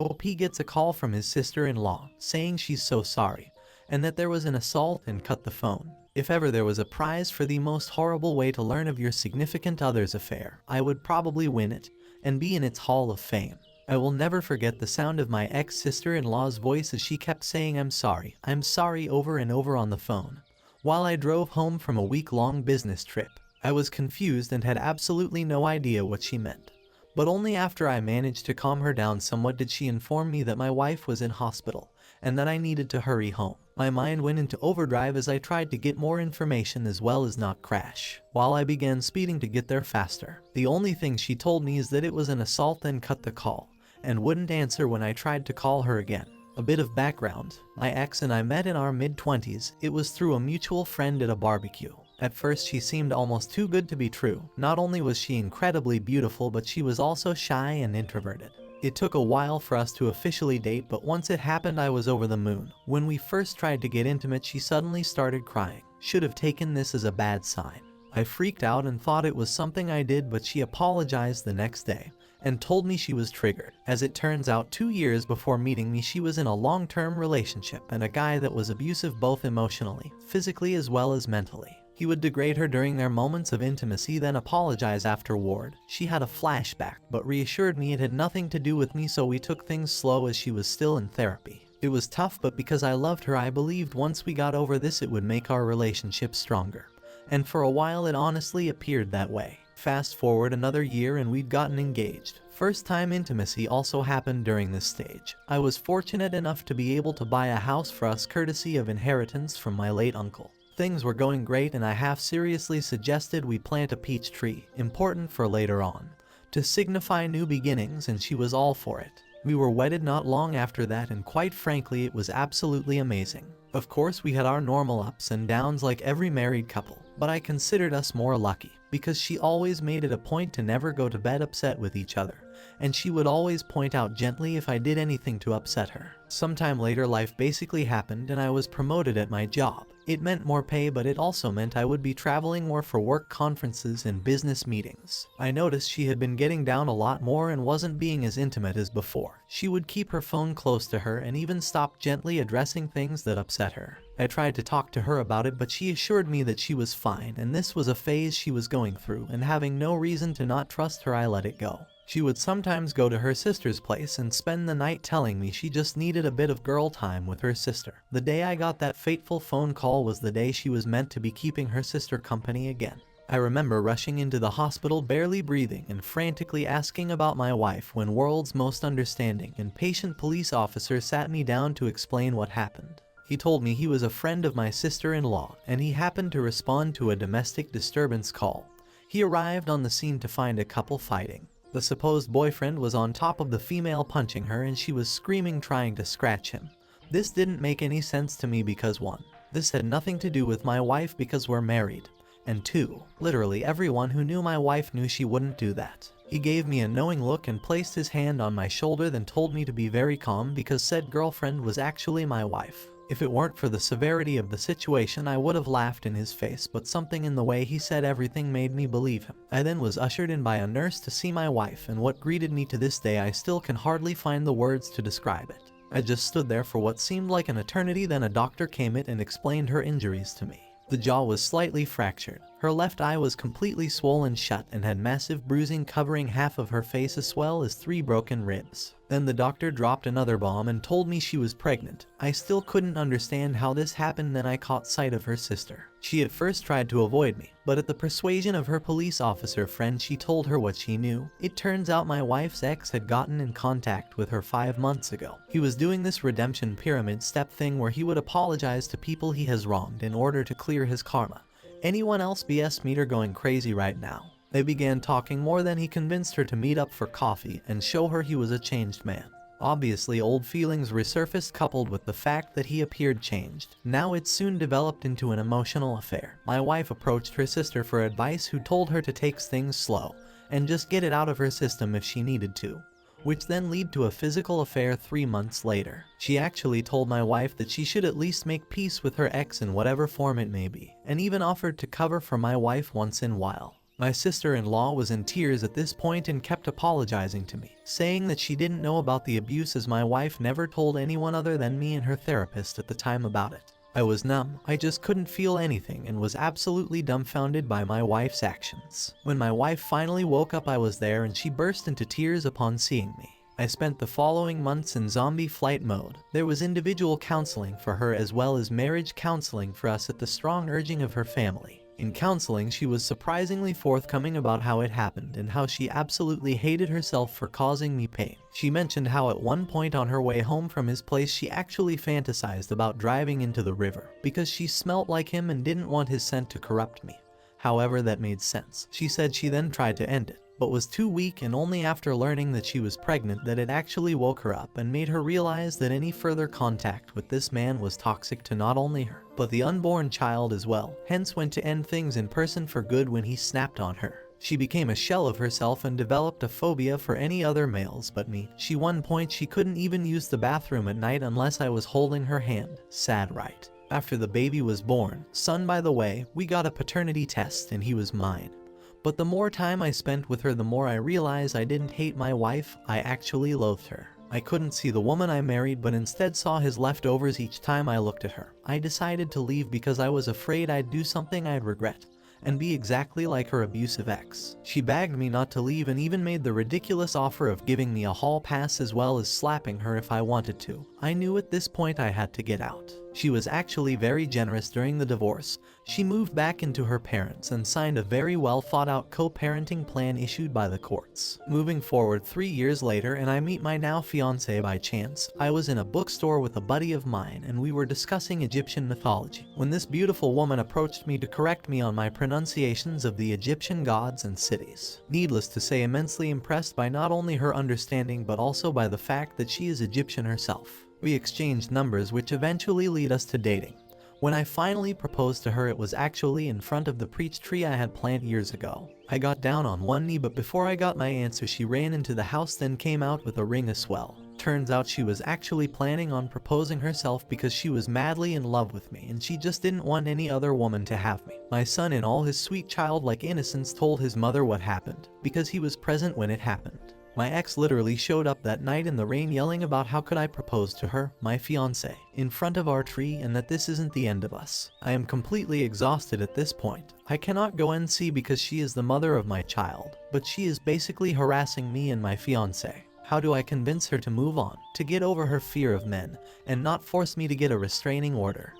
OP gets a call from his sister-in-law saying she's so sorry and that there was an assault and cut the phone. If ever there was a prize for the most horrible way to learn of your significant other's affair, I would probably win it and be in its hall of fame. I will never forget the sound of my ex-sister-in-law's voice as she kept saying I'm sorry over and over on the phone. While I drove home from a week-long business trip, I was confused and had absolutely no idea what she meant. But only after I managed to calm her down somewhat did she inform me that my wife was in hospital and that I needed to hurry home. My mind went into overdrive as I tried to get more information as well as not crash. While I began speeding to get there faster, the only thing she told me is that it was an assault and cut the call, and wouldn't answer when I tried to call her again. A bit of background: my ex and I met in our mid-20s. It was through a mutual friend at a barbecue. At first she seemed almost too good to be true. Not only was she incredibly beautiful, but she was also shy and introverted. It took a while for us to officially date, but once it happened I was over the moon. When we first tried to get intimate, she suddenly started crying. Should have taken this as a bad sign. I freaked out and thought it was something I did, but she apologized the next day and told me she was triggered. As it turns out, 2 years before meeting me, she was in a long-term relationship and a guy that was abusive both emotionally, physically as well as mentally. He would degrade her during their moments of intimacy, then apologize afterward. She had a flashback, but reassured me it had nothing to do with me, so we took things slow as she was still in therapy. It was tough, but because I loved her, I believed once we got over this it would make our relationship stronger. And for a while it honestly appeared that way. Fast forward another year and we'd gotten engaged. First time intimacy also happened during this stage. I was fortunate enough to be able to buy a house for us courtesy of inheritance from my late uncle. Things were going great and I half seriously suggested we plant a peach tree, important for later on, to signify new beginnings, and she was all for it. We were wedded not long after that, and quite frankly it was absolutely amazing. Of course we had our normal ups and downs like every married couple, but I considered us more lucky, because she always made it a point to never go to bed upset with each other, and she would always point out gently if I did anything to upset her. Sometime later life basically happened and I was promoted at my job. It meant more pay, but it also meant I would be traveling more for work, conferences, and business meetings. I noticed she had been getting down a lot more and wasn't being as intimate as before. She would keep her phone close to her and even stop gently addressing things that upset her. I tried to talk to her about it, but she assured me that she was fine and this was a phase she was going through, and having no reason to not trust her, I let it go. She would sometimes go to her sister's place and spend the night, telling me she just needed a bit of girl time with her sister. The day I got that fateful phone call was the day she was meant to be keeping her sister company again. I remember rushing into the hospital barely breathing and frantically asking about my wife when world's most understanding and patient police officer sat me down to explain what happened. He told me he was a friend of my sister-in-law and he happened to respond to a domestic disturbance call. He arrived on the scene to find a couple fighting. The supposed boyfriend was on top of the female, punching her, and she was screaming, trying to scratch him. This didn't make any sense to me because 1, this had nothing to do with my wife because we're married, and 2, literally everyone who knew my wife knew she wouldn't do that. He gave me a knowing look and placed his hand on my shoulder, then told me to be very calm because said girlfriend was actually my wife. If it weren't for the severity of the situation, I would have laughed in his face, but something in the way he said everything made me believe him. I then was ushered in by a nurse to see my wife, and what greeted me to this day I still can hardly find the words to describe it. I just stood there for what seemed like an eternity, then a doctor came in and explained her injuries to me. The jaw was slightly fractured, her left eye was completely swollen shut and had massive bruising covering half of her face as well as 3 broken ribs. Then the doctor dropped another bomb and told me she was pregnant. I still couldn't understand how this happened. Then I caught sight of her sister. She at first tried to avoid me, but at the persuasion of her police officer friend, she told her what she knew. It turns out my wife's ex had gotten in contact with her 5 months ago. He was doing this redemption pyramid step thing where he would apologize to people he has wronged in order to clear his karma. Anyone else BS meter going crazy right now. They began talking more, then he convinced her to meet up for coffee and show her he was a changed man. Obviously old feelings resurfaced, coupled with the fact that he appeared changed. Now it soon developed into an emotional affair. My wife approached her sister for advice, who told her to take things slow and just get it out of her system if she needed to, which then led to a physical affair 3 months later. She actually told my wife that she should at least make peace with her ex in whatever form it may be, and even offered to cover for my wife once in a while. My sister-in-law was in tears at this point and kept apologizing to me, saying that she didn't know about the abuse as my wife never told anyone other than me and her therapist at the time about it. I was numb, I just couldn't feel anything and was absolutely dumbfounded by my wife's actions. When my wife finally woke up I was there and she burst into tears upon seeing me. I spent the following months in zombie flight mode. There was individual counseling for her as well as marriage counseling for us at the strong urging of her family. In counseling, she was surprisingly forthcoming about how it happened and how she absolutely hated herself for causing me pain. She mentioned how at one point on her way home from his place she actually fantasized about driving into the river because she smelt like him and didn't want his scent to corrupt me. However, that made sense. She said she then tried to end it, but was too weak, and only after learning that she was pregnant that it actually woke her up and made her realize that any further contact with this man was toxic to not only her, but the unborn child as well, hence went to end things in person for good when he snapped on her. She became a shell of herself and developed a phobia for any other males but me. She one point she couldn't even use the bathroom at night unless I was holding her hand. Sad, right? After the baby was born, son by the way, we got a paternity test and he was mine. But the more time I spent with her, the more I realized I didn't hate my wife, I actually loathed her. I couldn't see the woman I married but instead saw his leftovers each time I looked at her. I decided to leave because I was afraid I'd do something I'd regret and be exactly like her abusive ex. She begged me not to leave and even made the ridiculous offer of giving me a hall pass as well as slapping her if I wanted to. I knew at this point I had to get out. She was actually very generous during the divorce. She moved back into her parents and signed a very well thought out co-parenting plan issued by the courts. Moving forward 3 years later and I meet my now fiancé by chance. I was in a bookstore with a buddy of mine and we were discussing Egyptian mythology when this beautiful woman approached me to correct me on my pronunciations of the Egyptian gods and cities. Needless to say, immensely impressed by not only her understanding but also by the fact that she is Egyptian herself. We exchanged numbers which eventually lead us to dating. When I finally proposed to her, it was actually in front of the peach tree I had planted years ago. I got down on one knee, but before I got my answer she ran into the house then came out with a ring as well. Turns out she was actually planning on proposing herself because she was madly in love with me and she just didn't want any other woman to have me. My son in all his sweet childlike innocence told his mother what happened because he was present when it happened. My ex literally showed up that night in the rain yelling about how could I propose to her, my fiancé, in front of our tree and that this isn't the end of us. I am completely exhausted at this point. I cannot go and see because she is the mother of my child, but she is basically harassing me and my fiancé. How do I convince her to move on, to get over her fear of men, and not force me to get a restraining order?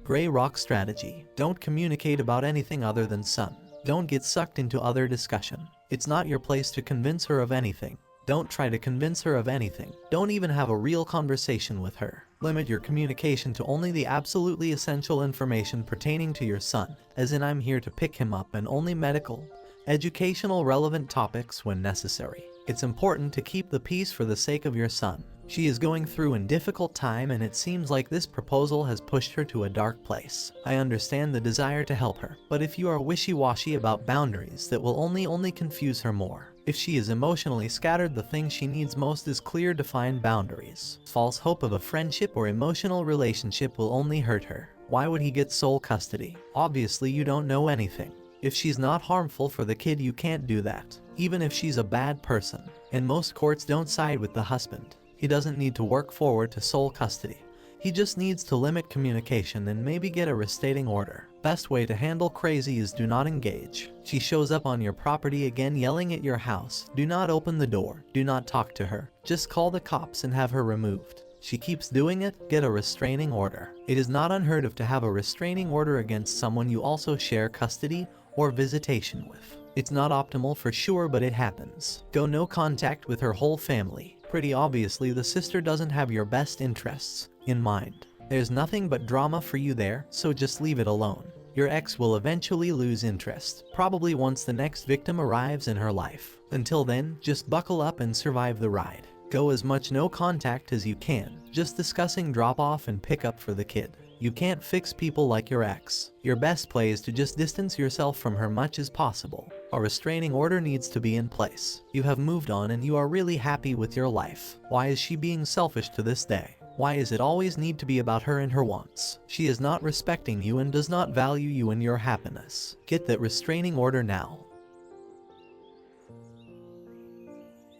Gray Rock Strategy. Don't communicate about anything other than son. Don't get sucked into other discussion. It's not your place to convince her of anything. Don't try to convince her of anything. Don't even have a real conversation with her. Limit your communication to only the absolutely essential information pertaining to your son, as in I'm here to pick him up, and only medical, educational relevant topics when necessary. It's important to keep the peace for the sake of your son. She is going through a difficult time and it seems like this proposal has pushed her to a dark place. I understand the desire to help her, but if you are wishy-washy about boundaries, that will only confuse her more. If she is emotionally scattered, the thing she needs most is clear, defined boundaries. False hope of a friendship or emotional relationship will only hurt her. Why would he get sole custody? Obviously you don't know anything. If she's not harmful for the kid, you can't do that. Even if she's a bad person. And most courts don't side with the husband. He doesn't need to work forward to sole custody. He just needs to limit communication and maybe get a restraining order. Best way to handle crazy is do not engage. She shows up on your property again yelling at your house. Do not open the door. Do not talk to her. Just call the cops and have her removed. She keeps doing it, get a restraining order. It is not unheard of to have a restraining order against someone you also share custody or visitation with. It's not optimal for sure, but it happens. Go no contact with her whole family. Pretty obviously the sister doesn't have your best interests in mind. There's nothing but drama for you there, so just leave it alone. Your ex will eventually lose interest, probably once the next victim arrives in her life. Until then, just buckle up and survive the ride. Go as much no contact as you can, just discussing drop off and pick up for the kid. You can't fix people like your ex. Your best play is to just distance yourself from her much as possible. A restraining order needs to be in place. You have moved on and you are really happy with your life. Why is she being selfish to this day? Why is it always need to be about her and her wants? She is not respecting you and does not value you and your happiness. Get that restraining order now.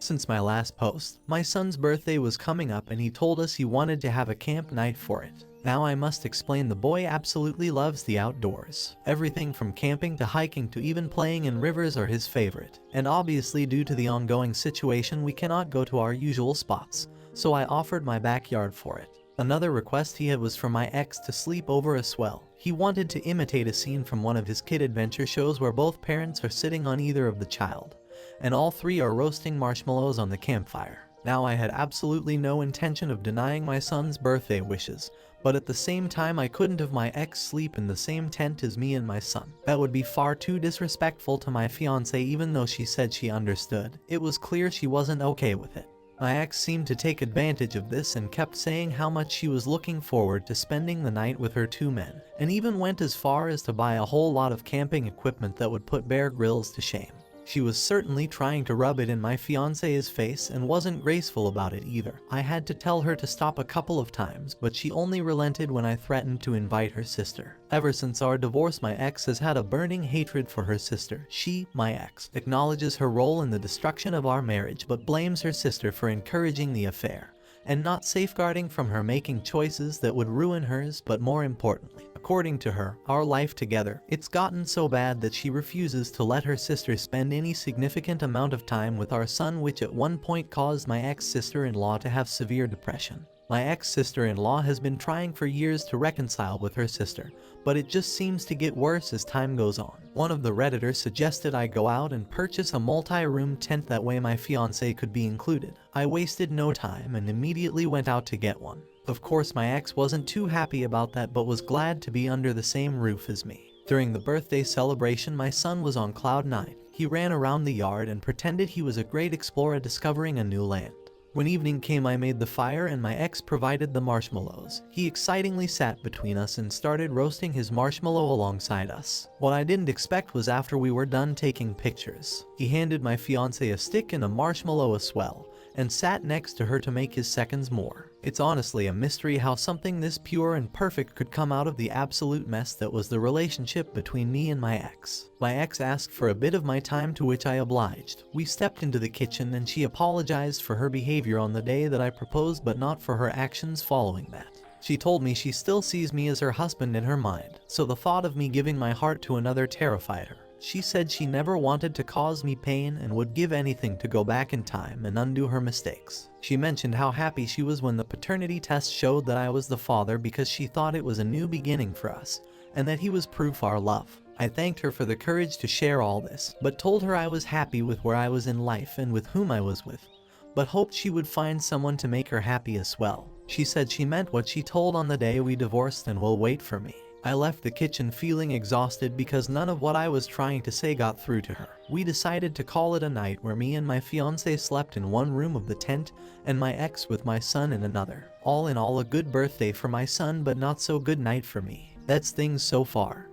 Since my last post, my son's birthday was coming up and he told us he wanted to have a camp night for it. Now I must explain the boy absolutely loves the outdoors. Everything from camping to hiking to even playing in rivers are his favorite. And obviously due to the ongoing situation we cannot go to our usual spots, so I offered my backyard for it. Another request he had was for my ex to sleep over as well. He wanted to imitate a scene from one of his kid adventure shows where both parents are sitting on either of the child, and all three are roasting marshmallows on the campfire. Now I had absolutely no intention of denying my son's birthday wishes, but at the same time I couldn't have my ex sleep in the same tent as me and my son. That would be far too disrespectful to my fiance. Even though she said she understood, it was clear she wasn't okay with it. My ex seemed to take advantage of this and kept saying how much she was looking forward to spending the night with her two men, and even went as far as to buy a whole lot of camping equipment that would put Bear Grylls to shame. She was certainly trying to rub it in my fiance's face and wasn't graceful about it either. I had to tell her to stop a couple of times, but she only relented when I threatened to invite her sister. Ever since our divorce, my ex has had a burning hatred for her sister. She, my ex, acknowledges her role in the destruction of our marriage but blames her sister for encouraging the affair and not safeguarding from her making choices that would ruin hers, but more importantly, according to her, our life together. It's gotten so bad that she refuses to let her sister spend any significant amount of time with our son, which at one point caused my ex-sister-in-law to have severe depression. My ex-sister-in-law has been trying for years to reconcile with her sister, but it just seems to get worse as time goes on. One of the Redditors suggested I go out and purchase a multi-room tent, that way my fiancé could be included. I wasted no time and immediately went out to get one. Of course my ex wasn't too happy about that but was glad to be under the same roof as me. During the birthday celebration my son was on cloud 9. He ran around the yard and pretended he was a great explorer discovering a new land. When evening came I made the fire and my ex provided the marshmallows. He excitingly sat between us and started roasting his marshmallow alongside us. What I didn't expect was after we were done taking pictures, he handed my fiancé a stick and a marshmallow as well, and sat next to her to make his seconds more. It's honestly a mystery how something this pure and perfect could come out of the absolute mess that was the relationship between me and my ex. My ex asked for a bit of my time, to which I obliged. We stepped into the kitchen and she apologized for her behavior on the day that I proposed, but not for her actions following that. She told me she still sees me as her husband in her mind, so the thought of me giving my heart to another terrified her. She said she never wanted to cause me pain and would give anything to go back in time and undo her mistakes. She mentioned how happy she was when the paternity test showed that I was the father, because she thought it was a new beginning for us and that he was proof our love. I thanked her for the courage to share all this, but told her I was happy with where I was in life and with whom I was with, but hoped she would find someone to make her happy as well. She said she meant what she told on the day we divorced and will wait for me. I left the kitchen feeling exhausted because none of what I was trying to say got through to her. We decided to call it a night, where me and my fiancé slept in one room of the tent and my ex with my son in another. All in all, a good birthday for my son, but not so good night for me. That's things so far.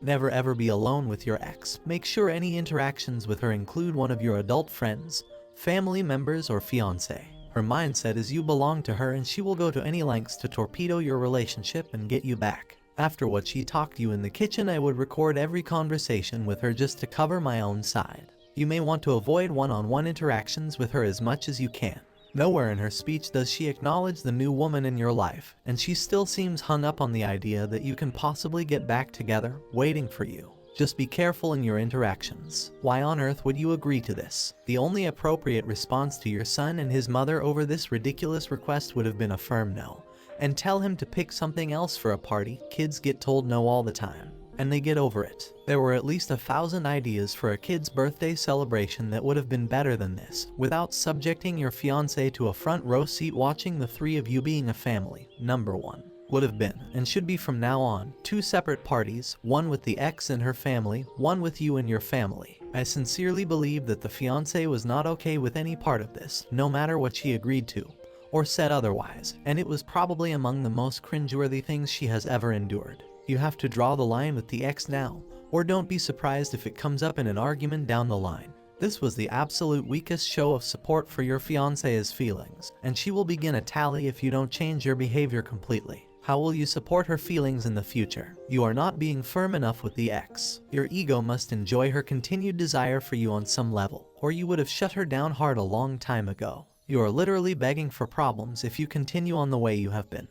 Never ever be alone with your ex. Make sure any interactions with her include one of your adult friends, family members, or fiancé. Her mindset is you belong to her and she will go to any lengths to torpedo your relationship and get you back. After what she talked to you in the kitchen, I would record every conversation with her just to cover my own side. You may want to avoid one-on-one interactions with her as much as you can. Nowhere in her speech does she acknowledge the new woman in your life, and she still seems hung up on the idea that you can possibly get back together, waiting for you. Just be careful in your interactions. Why on earth would you agree to this? The only appropriate response to your son and his mother over this ridiculous request would have been a firm no, and tell him to pick something else for a party. Kids get told no all the time, and they get over it. There were at least 1,000 ideas for a kid's birthday celebration that would have been better than this, without subjecting your fiancé to a front row seat watching the three of you being a family. Number 1 would have been, and should be from now on, 2 separate parties, one with the ex and her family, one with you and your family. I sincerely believe that the fiancé was not okay with any part of this, no matter what she agreed to or said otherwise, and it was probably among the most cringeworthy things she has ever endured. You have to draw the line with the ex now, or don't be surprised if it comes up in an argument down the line. This was the absolute weakest show of support for your fiancé's feelings, and she will begin a tally if you don't change your behavior completely. How will you support her feelings in the future? You are not being firm enough with the ex. Your ego must enjoy her continued desire for you on some level, or you would have shut her down hard a long time ago. You are literally begging for problems if you continue on the way you have been.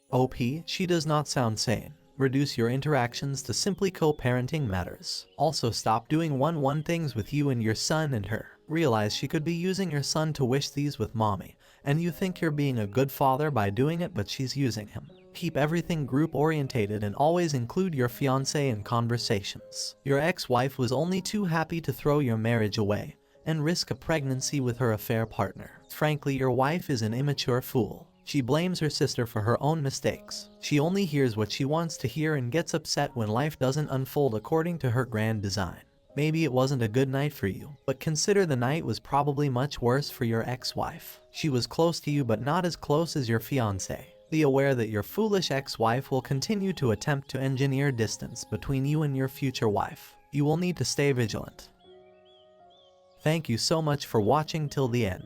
OP, she does not sound sane. Reduce your interactions to simply co-parenting matters. Also stop doing one-on-one things with you and your son and her. Realize she could be using your son to wish these with mommy, and you think you're being a good father by doing it, but she's using him. Keep everything group-orientated and always include your fiancé in conversations. Your ex-wife was only too happy to throw your marriage away and risk a pregnancy with her affair partner. Frankly, your wife is an immature fool. She blames her sister for her own mistakes. She only hears what she wants to hear and gets upset when life doesn't unfold according to her grand design. Maybe it wasn't a good night for you, but consider the night was probably much worse for your ex-wife. She was close to you but not as close as your fiancé. Be aware that your foolish ex-wife will continue to attempt to engineer distance between you and your future wife. You will need to stay vigilant. Thank you so much for watching till the end.